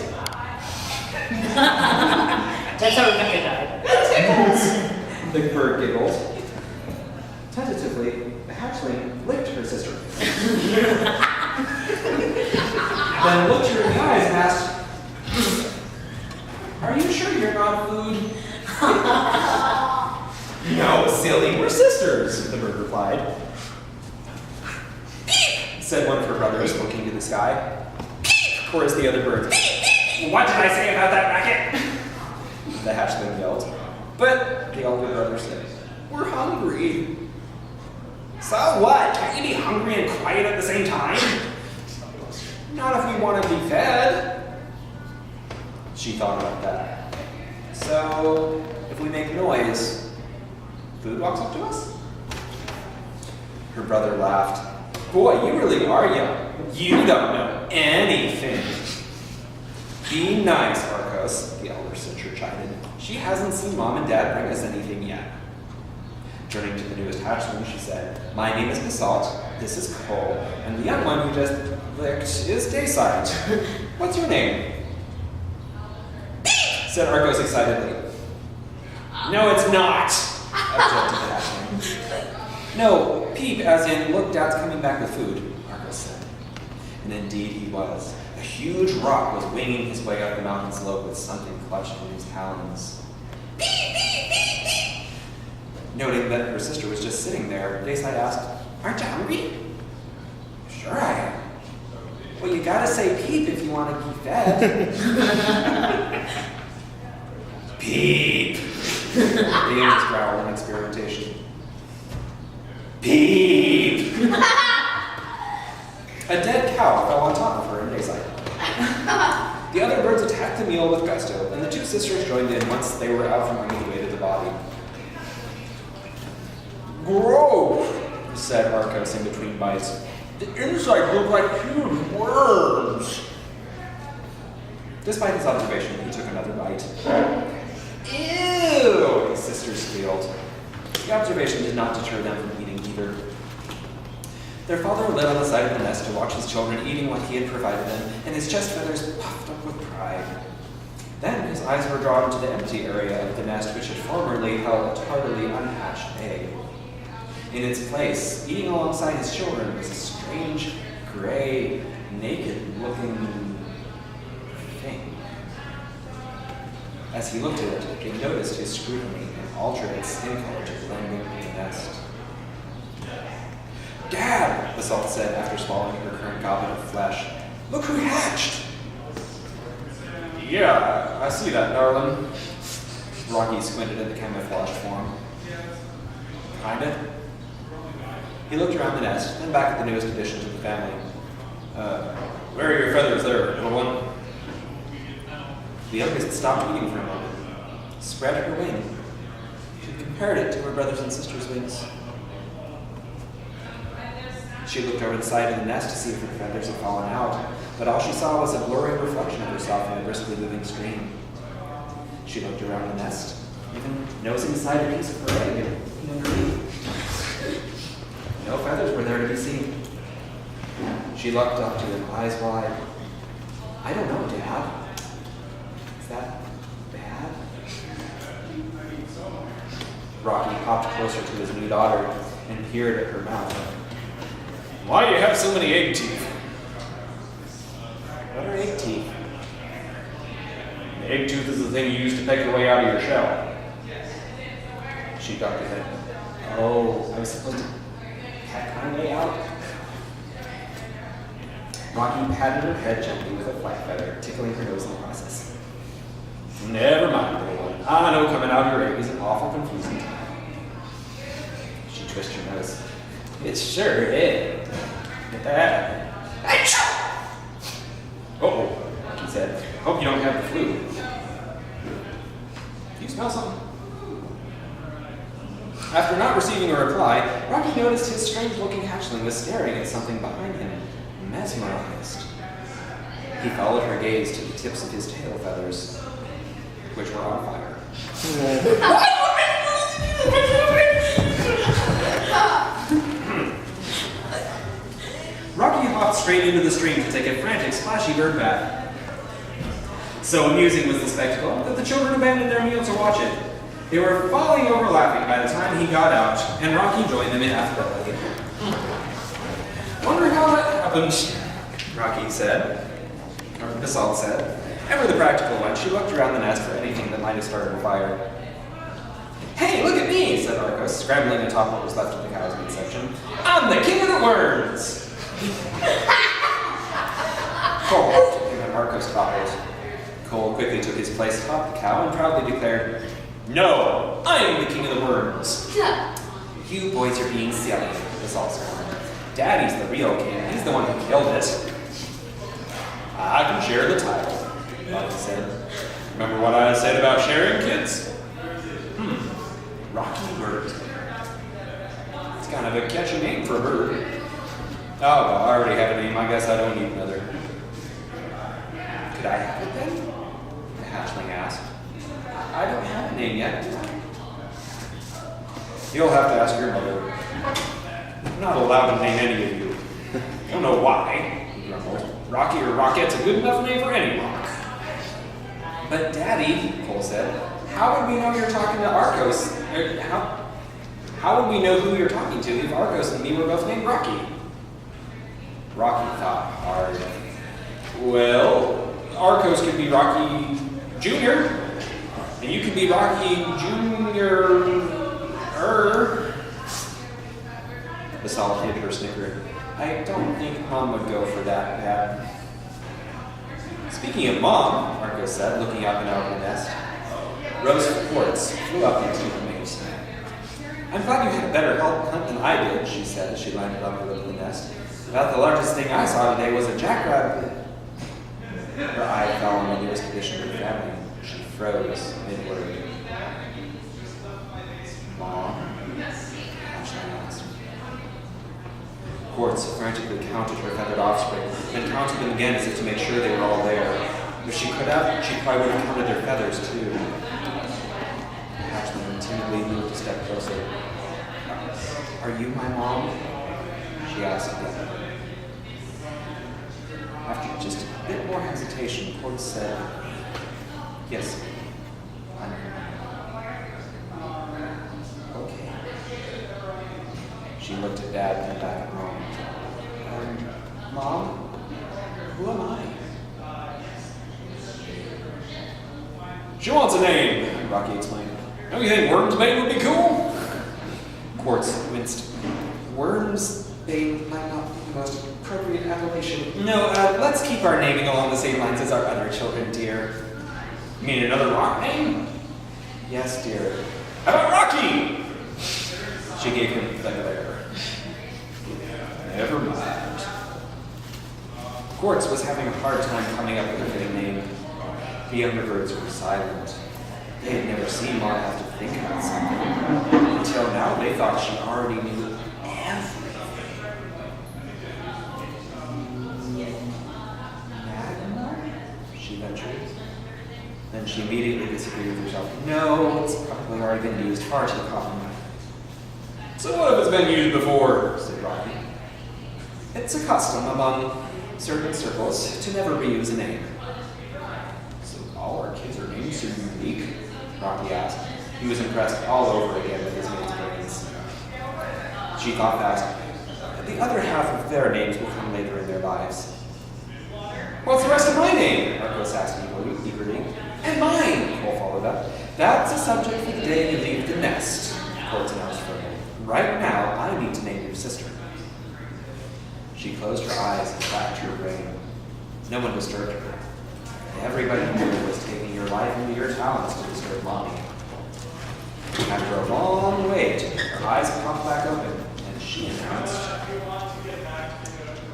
[SPEAKER 4] That's how Rebecca died.
[SPEAKER 2] The bird giggled. Tentatively, the hatchling licked her sister. Then looked her in the eyes and asked, "Are you sure you're not food?" "No, silly, we're sisters," the bird replied. Said one of her brothers, looking to the sky. Chorused the other birds. "What did I say about that racket?" The hatchling yelled. But the older brother said, "We're hungry." "So what? Can't you be hungry and quiet at the same time?" "Not if we want to be fed." She thought about that. "So, if we make noise, food walks up to us?" Her brother laughed. "Boy, you really are young. You don't know anything." "Be nice, Arcos," the elder sister chided. "She hasn't seen Mom and Dad bring us anything yet." Turning to the newest hatchling, she said, "My name is Basalt, this is Cole, and the young one who just licked is Dayside. What's your name?" Said Arcos excitedly. No, it's not, objected the hatchling. No, peep, as in, look, Dad's coming back with food, Marcus said. And indeed he was. A huge rock was winging his way up the mountain slope with something clutched in his talons. Noting that her sister was just sitting there, Dayside asked, "Aren't you hungry?" "Sure I am." "Well, you gotta say peep if you want to be fed." Peep. The angels growl in experimentation. Peep. A dead cow fell on top of her in Dayside. The other birds attacked the meal with gusto, and the two sisters joined in once they were out from bringing the weight of the body. "Gross," said Arcos in between bites. "The inside look like huge worms." Despite his observation, he took another bite. "Ew," his sisters squealed. The observation did not deter them from eating either. Their father lit on the side of the nest to watch his children eating what he had provided them, and his chest feathers puffed up with pride. Then his eyes were drawn to the empty area of the nest which had formerly held a tardily unhatched egg. In its place, eating alongside his children, was a strange, gray, naked-looking thing. As he looked at it, he noticed his scrutiny and altered its skin color to blend in with the nest. "Dad," the salt said after swallowing her current goblet of flesh, "look who hatched!" "Yeah, I see that, darling." Rocky squinted at the camouflaged form. "Kinda?" He looked around the nest, then back at the newest addition to the family. Where are your feathers there, little one?" The youngest stopped eating for a moment, spread her wing, and compared it to her brothers and sisters' wings. She looked over the side of the nest to see if her feathers had fallen out, but all she saw was a blurry reflection of herself in a briskly moving stream. She looked around the nest, even nosing inside a piece of her egg and underneath. No feathers were there to be seen. She looked up to him, eyes wide. "I don't know, Dad. Is that bad?" Rocky hopped closer to his new daughter and peered at her mouth. "Why do you have so many egg teeth?" "What are egg teeth?" "An egg tooth is the thing you use to peck your way out of your shell." She ducked her head. "Oh, I was supposed to peck my way out?" Rocky patted her head gently with a flight feather, tickling her nose in the process. "Never mind, little one. I know coming out of your egg is an awful confusing time." She twisted her nose. "It sure is. Get that." "Uh-oh," he said. "Hope you don't have the flu." "Do you smell something?" After not receiving a reply, Rocky noticed his strange-looking hatchling was staring at something behind him, mesmerized. He followed her gaze to the tips of his tail feathers, which were on fire. Rocky hopped straight into the stream to take a frantic, splashy bird bath. So amusing was the spectacle that the children abandoned their meal to watch it. They were falling over laughing by the time he got out, and Rocky joined them in affability. "Wonder how that happened," Rocky said, or the salt said. Ever the practical one, she looked around the nest for anything that might have started a fire. "Hey, look at me," said Arcos, scrambling atop what was left of the cow's midsection. "I'm the king of the worms!" Cole, even Arcos toppled. Cole quickly took his place atop the cow and proudly declared, "No, I am the king of the worms." "You boys are being silly," the salt scorned. "Daddy's the real king. He's the one who killed it." "I can share the title," Rocky said. "Remember what I said about sharing, kids?" Rocky Birt. It's kind of a catchy name for a bird. "Oh, well, I already have a name. I guess I don't need another." "Could I have it then?" the hatchling asked. "I don't have a name yet, do I?" "You'll have to ask your mother. I'm not allowed to name any of you." "I don't know why," he grumbled. "Rocky or Rockette's a good enough name for any rock." "But Daddy," Cole said, How would we know you're talking to Arcos? How would we know who you're talking to if Arcos and me were both named Rocky? Rocky thought hard. Well, Arcos could be Rocky Jr., and you could be Rocky Jr. The solid kid her snickered. I don't think Mom would go for that, Dad. Speaking of Mom, Arcos said, looking up and out of the nest, Rose Quartz flew up into the maze. I'm glad you had a better hunt than I did, she said as she landed on the lip of the nest. About the largest thing I saw today was a jackrabbit. Her eye fell on the newest addition to the family. She froze mid-word. Mom? Ashley asked. Quartz frantically counted her feathered offspring, then counted them again as if to make sure they were all there. If she could have, she probably would have counted their feathers too. The hatchling timidly moved a step closer. Are you my mom? She asked again. After just a bit more hesitation, Quartz said, yes, I'm her mom. Okay. She looked at Dad and back at Mom. Mom, who am I? She wants a name, Rocky explained. Don't you think Wormsbane would be cool? Quartz winced. Wormsbane might not be the most appropriate appellation. No, let's keep our naming along the same lines as our other children, dear. You mean another rock name? Yes, dear. How about Rocky? She gave him the glare. Never mind. Quartz was having a hard time coming up with a fitting name. The younger birds were silent. They had never seen Mom have to think about something. Until now, they thought she already knew everything. Magma? She ventured. Then she immediately disagreed with herself. No, it's probably already been used, far too common. So what if it's been used before? Said Rocky. It's a custom among certain circles to never reuse a name. So all our kids are named so unique? Rocky asked. He was impressed all over again with his mate's brains. She thought fast. The other half of their names will come later in their lives. What's the rest of my name? Arcos asked eagerly. And mine, Cole followed up. That's a subject for the day you leave the nest, Quartz announced firmly. Right now, I need to name your sister. She closed her eyes and clapped her brain. No one disturbed her. Everybody knew it was taking your life and your talents to disturb Mommy. After a long wait, her eyes popped back open, and she announced,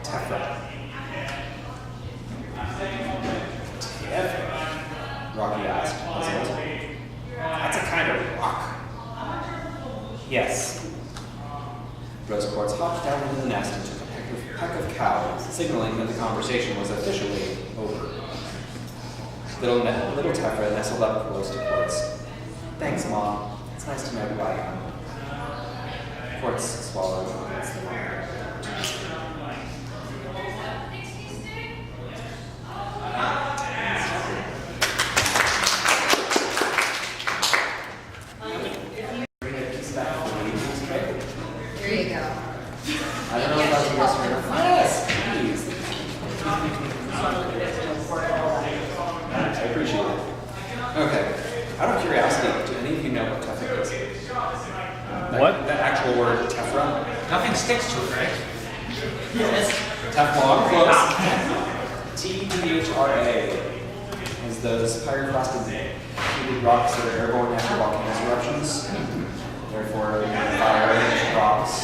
[SPEAKER 2] Tefra. Tefra? Rocky asked, puzzled. That's a kind of rock. Yes. Rose Quartz hopped down into the nest and took a peck of cows, signaling that the conversation was officially over. Little Tefra nestled up close to Quartz. Thanks, Mom. It's nice to know who I am. Quartz swallowed against the wall.
[SPEAKER 3] Here you go.
[SPEAKER 2] I don't know if that's a yes or no. Yes, please. I appreciate it. Okay. Out of curiosity, do any of you know what Tefra is?
[SPEAKER 6] What?
[SPEAKER 2] The actual word Tefra?
[SPEAKER 1] Nothing sticks to it, right?
[SPEAKER 4] Yes.
[SPEAKER 2] Teflon, close. T-E-H-R-A. Is those pyrophosphate heated rocks that are airborne after volcanoes eruptions. Therefore, fire rocks.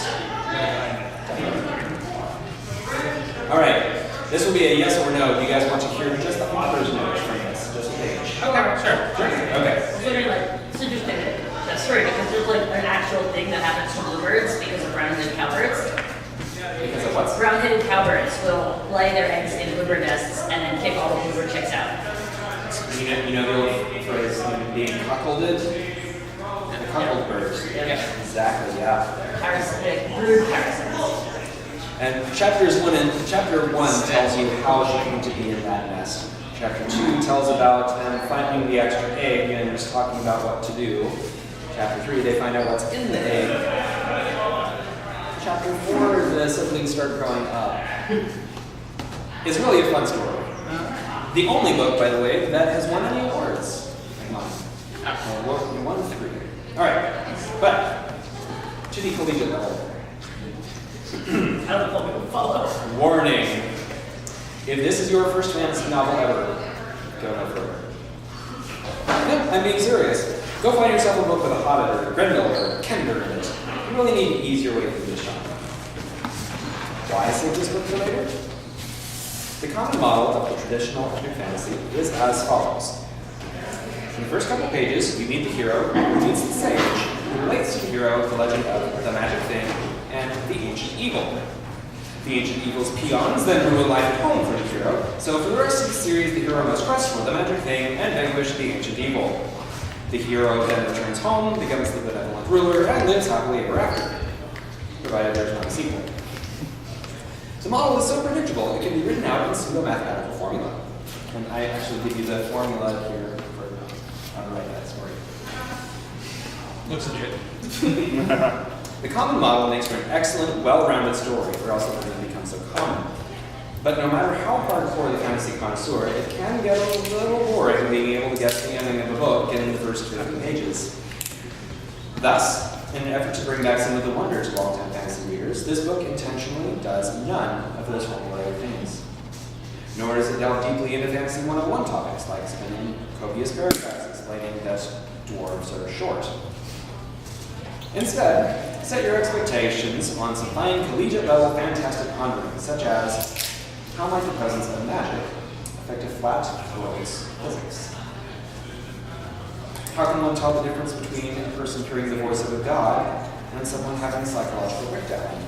[SPEAKER 2] Alright, this will be a yes or no. Do you guys want to hear just the author's notes from this? Just a page.
[SPEAKER 1] Okay, sure.
[SPEAKER 2] Okay.
[SPEAKER 4] It's literally like, it's interesting that story because there's like an actual thing that happens to bluebirds because of brown-headed cowbirds.
[SPEAKER 2] Because of what?
[SPEAKER 4] Brown-headed cowbirds will lay their eggs in bluebird nests and then kick all the bluebird chicks out.
[SPEAKER 2] You know the old phrase, being cuckolded? The cuckold birds.
[SPEAKER 4] Yeah.
[SPEAKER 2] Exactly, yeah.
[SPEAKER 4] Parasitic, brood parasites.
[SPEAKER 2] And chapter 1 tells you how she came to be in that nest. Chapter 2 tells about them finding the extra egg and just talking about what to do. Chapter 3, they find out what's in the egg. Chapter 4, the siblings start growing up. It's really a fun story. The only book, by the way, that has won any awards. Hang on. You won 3. Alright, but to the collegiate level.
[SPEAKER 4] I don't know if people follow.
[SPEAKER 2] Warning. If this is your first fantasy novel ever, go no further. No, I'm being serious. Go find yourself a book with a Hobbit or Grendel or Kender in it. You really need to ease your way through this genre. Why save this book for later? The common model of the traditional epic fantasy is as follows. In the first couple pages, we meet the hero who meets the sage, who relates to the hero the legend of the magic thing and the ancient evil. The ancient evil's peons then ruin life at home for the hero, so for the rest of the series, the hero must quest for the magic thing and vanquish the ancient evil. The hero then returns home, becomes the benevolent ruler, and lives happily ever after, provided there's not a sequel. The model is so predictable, it can be written out in a single mathematical formula. And I actually give you the formula here for how to write that story.
[SPEAKER 1] Looks legit.
[SPEAKER 2] The common model makes for an excellent, well-rounded story, or else it wouldn't become so common. But no matter how hardcore the fantasy connoisseur, it can get a little boring being able to guess the ending of a book in the first 50 pages. Thus, in an effort to bring back some of the wonders of all-time fantasy readers, this book intentionally does none of those formulaic things. Nor does it delve deeply into Fantasy 101 topics, like spending copious paragraphs explaining that dwarves are short. Instead, set your expectations on some fine collegiate-level fantastic ponderings, such as, how might the presence of magic affect a flat world's physics? How can one tell the difference between a person hearing the voice of a god and someone having a psychological breakdown?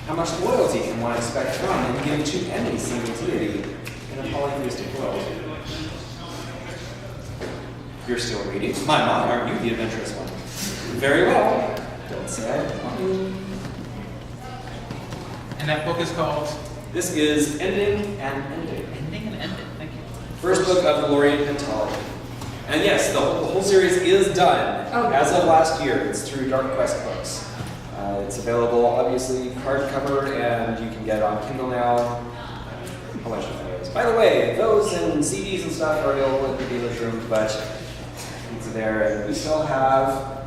[SPEAKER 2] How much loyalty can one expect from and give to any single deity in a polytheistic world? You're still reading? My, aren't you the adventurous one? Very well. Don't say I don't.
[SPEAKER 1] And that book is called?
[SPEAKER 2] This is Ending and Ending.
[SPEAKER 1] Ending and Ending, thank you.
[SPEAKER 2] First book of the Laureate Pentology. And yes, the whole series is done.
[SPEAKER 4] Okay.
[SPEAKER 2] As of last year, it's through Dark Quest Books. It's available, obviously, hardcover, and you can get it on Kindle now. A bunch of things. By the way, those and CDs and stuff are available at the dealer's room, but it's there, and we still have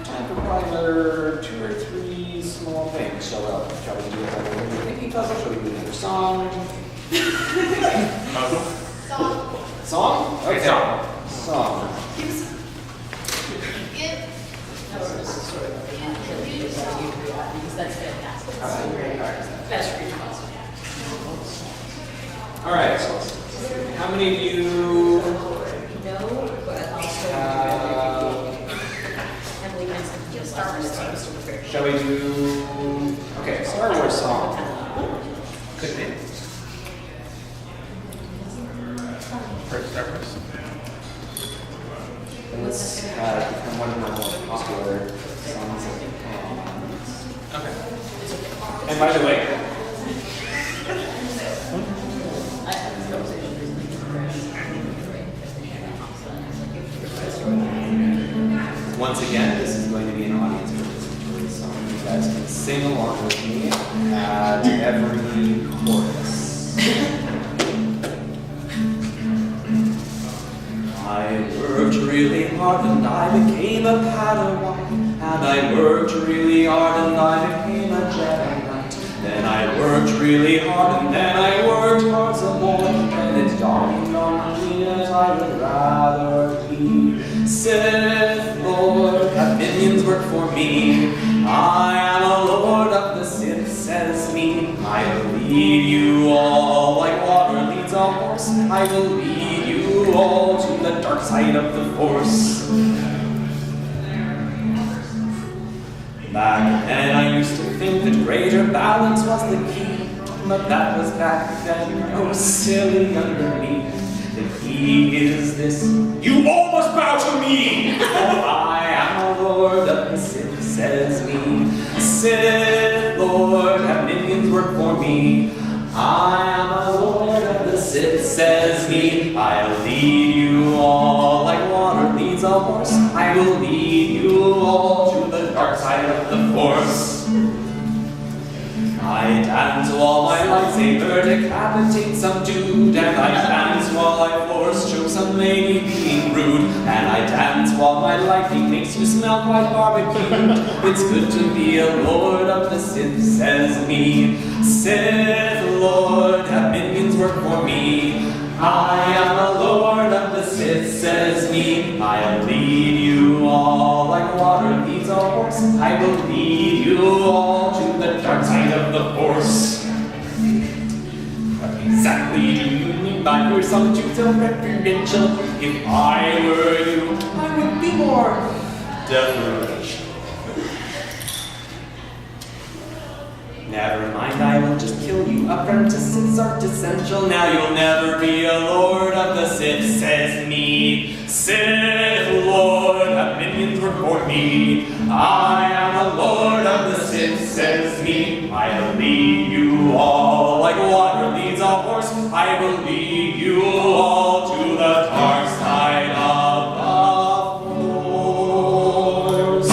[SPEAKER 2] time for probably another 2 or 3 small things. Shall we do another thinking puzzle? Shall we do another song?
[SPEAKER 1] Puzzle?
[SPEAKER 2] Song? Okay.
[SPEAKER 1] Song.
[SPEAKER 2] Song.
[SPEAKER 3] Give.
[SPEAKER 4] Because that's fantastic. Best for your class.
[SPEAKER 2] All right. How many of you
[SPEAKER 4] No, but also Emily mentioned the Star Wars teams to prepare.
[SPEAKER 2] shall we do? Okay, Star Wars song.
[SPEAKER 1] Could be. First, start first.
[SPEAKER 2] It's become one of my more popular songs of the
[SPEAKER 1] Okay.
[SPEAKER 2] And by the way,
[SPEAKER 4] I had this conversation recently with
[SPEAKER 2] once again, this is going to be an audience participatory song. You guys can sing along with me at every chorus. I worked really hard and I became a Padawan. And I worked really hard and I became a Jedi Knight. Then I worked really hard and then I worked hard some more. And it dawned on me that I would rather be Sith Lord. Have minions work for me. I am a Lord of the Sith, says me. I will lead you all like water leads a horse. I will lead you all to the dark side of the Force. Back then I used to think that greater balance was the key, but that was back then. Oh, silly under me. The key is this: you all must bow to me. For I am a Lord of the Sith, says me. Sith Lord, have minions work for me. I am a Lord of the Sith, horse. I will lead you all to the dark side of the force. I dance while my lightsaber decapitates some dude, and I dance while I force choke some lady being rude, and I dance while my lightning makes you smell quite barbecued. It's good to be a lord of the Sith, says me. Sith Lord, have minions work for me. I am a lord of the Sith, says me. I'll lead you all like water leads a horse. I will lead you all to the dark side of the Force. What exactly do you mean by your solitude so referential? If I were you, I would be more deferential. Never mind, I will just kill you. Apprentices aren't essential. Now you'll never be a lord of the Sith, says me. Sith Lord, have minions work for me. I am a lord of the Sith, says me. I'll lead you all like water leads a horse. I will lead you all to the dark side of the Force.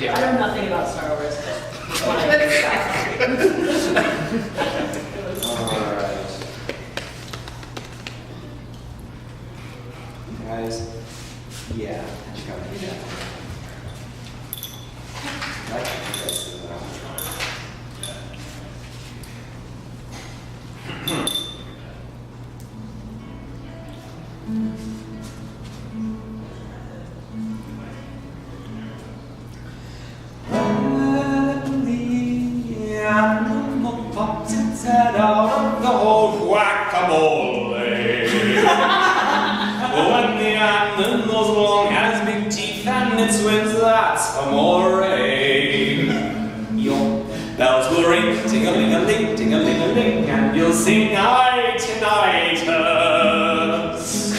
[SPEAKER 4] I know nothing about Star Wars.
[SPEAKER 2] Alright. Guys, yeah, you gotta do that. I can do that. Animal pops its head out of the hole, whack-a-mole. When the animal's long has big teeth and it swims, that's amore. Your bells will ring, ting-a-ling-a-ling, ting-a-ling-a-ling, and you'll sing night-to-night-us.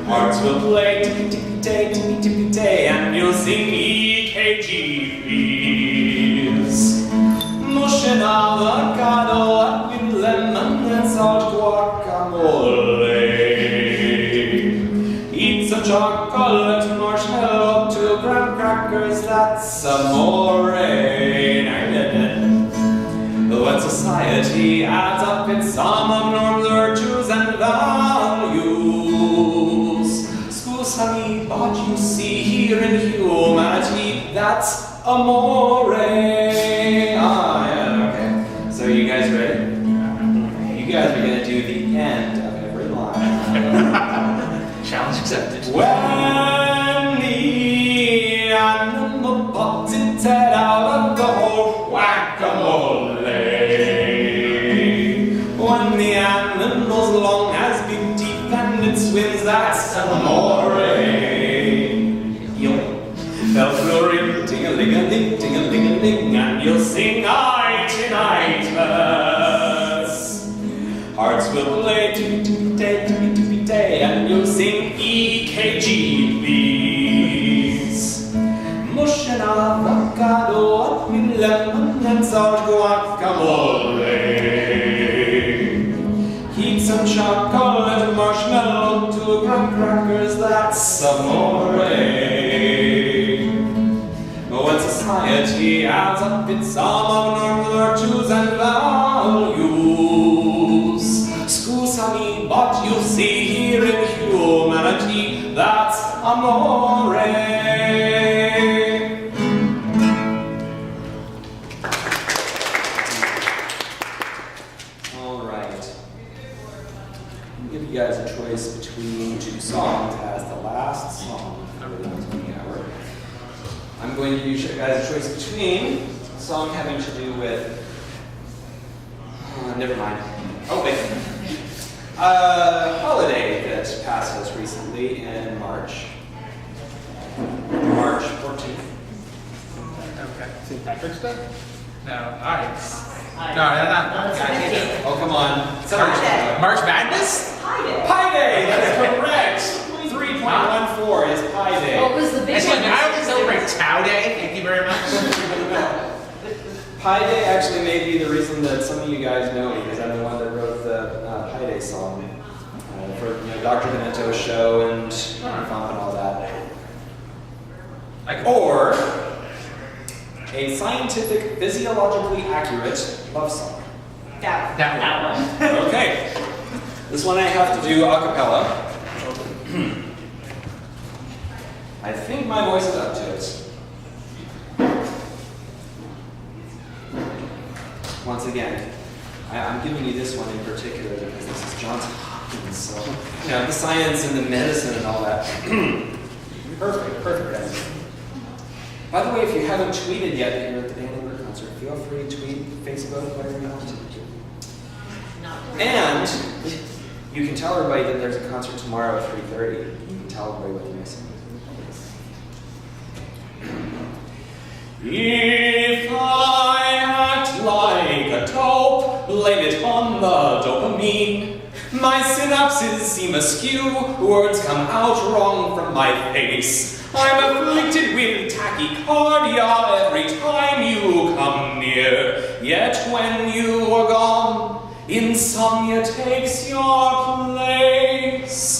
[SPEAKER 2] Hearts will play tippy-tippy-tay, tippy-tippy-tay, and you'll sing EKGBs. Mushing avocado up with lemon and salt guacamole. Eat some chocolate marshmallow, 2 graham crackers, that's amore. When society adds up its sum of norms, virtues, and values, schools, honey, but you see here in humanity, that's amore. Okay. So you guys ready? You guys are gonna do the end of every line.
[SPEAKER 1] Challenge accepted.
[SPEAKER 2] When the animal pops its head out of the hole, whack-a-mole. When the animal's long has big teeth and it swims, that's amore. Bells will ring, ting-a-ling-a-ling, ting-a-ling-a-ling, and you'll sing night-to-night-us. Hearts will play tippy-tippy-tay, tippy-tippy-tay, and you'll sing EKGBs. Mush and avocado up with lemon and salt guacamole. Heat some chocolate marshmallow, 2 graham crackers, that's amore. When society adds up its sum of normal virtues and values, schools, honey, but you see here in humanity, that's amore. All right. I'm gonna give you guys a choice between 2 songs as the last song for the 20 hour. I'm going to give you guys a choice between a song having to do with. Never mind. Oh, wait. Holiday that passed us recently in March. March 14th.
[SPEAKER 1] Okay.
[SPEAKER 6] St. Patrick's Day?
[SPEAKER 1] No, alright.
[SPEAKER 4] Hi.
[SPEAKER 1] No, not.
[SPEAKER 4] That's
[SPEAKER 1] God,
[SPEAKER 4] 50.
[SPEAKER 2] Oh, come on.
[SPEAKER 1] March Madness?
[SPEAKER 5] Hide it.
[SPEAKER 2] Pi Day! That's correct! 3.14 is Pi Day.
[SPEAKER 4] What was the big
[SPEAKER 1] Actually,
[SPEAKER 4] one?
[SPEAKER 1] I would celebrate Tau Day. Thank you very much.
[SPEAKER 2] Pi Day actually may be the reason that some of you guys know me, because I'm the one that wrote the Pi Day song for Dr. Demento's show and Fump and all that. Or a scientific, physiologically accurate love song.
[SPEAKER 1] That one.
[SPEAKER 2] Okay. This one I have to do a cappella. I think my voice is up to it. Once again, I'm giving you this one in particular because this is Johns Hopkins, so the science and the medicine and all that. Perfect, guys. By the way, if you haven't tweeted yet that you're at the Danny Birt concert, feel free to tweet, Facebook, whatever you want to. And you can tell everybody that there's a concert tomorrow at 3:30. You can tell everybody what you're missing. If I act like a dope, blame it on the dopamine. My synapses seem askew, words come out wrong from my face. I'm afflicted with tachycardia every time you come near. Yet when you are gone, insomnia takes your place.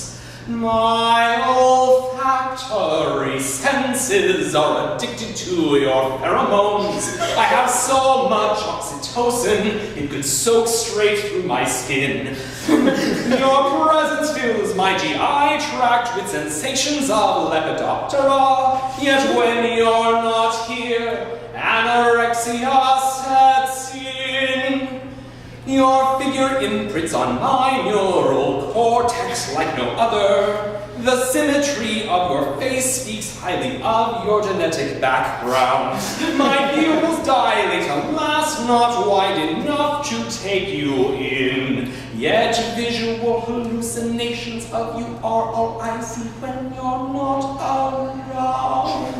[SPEAKER 2] My olfactory senses are addicted to your pheromones. I have so much oxytocin, it could soak straight through my skin. Your presence fills my GI tract with sensations of Lepidoptera. Yet when you're not here, anorexia sets in. Your figure imprints on my neural cortex like no other. The symmetry of your face speaks highly of your genetic background. My pupils dilate, alas, not wide enough to take you in. Yet visual hallucinations of you are all I see when you're not around.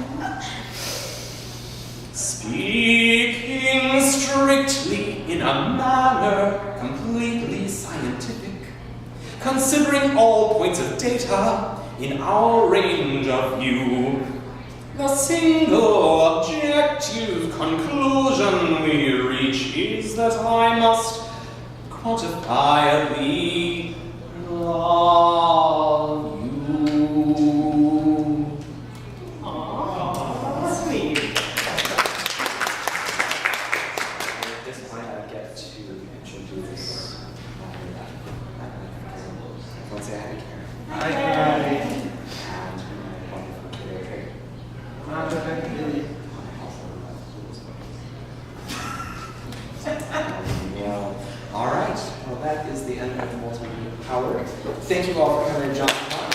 [SPEAKER 2] Speaking strictly in a manner completely scientific, considering all points of data in our range of view, the single objective conclusion we reach is that I must quantifiably love you.
[SPEAKER 5] Aww, sweet.
[SPEAKER 2] At this point, I get to introduce. Let's say hi to Karen.
[SPEAKER 1] Hi,
[SPEAKER 2] And my wonderful kid, all right. Well, that is the end of Multimedia Power. Thank you all for coming to JohnCon.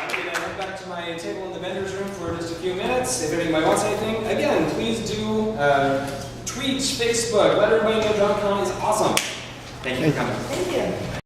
[SPEAKER 2] I'm going to head back to my table in the vendor's room for just a few minutes. If anybody wants anything, again, please do tweet, Facebook, let everybody know JohnCon is awesome. Thank you for coming.
[SPEAKER 5] Thank you.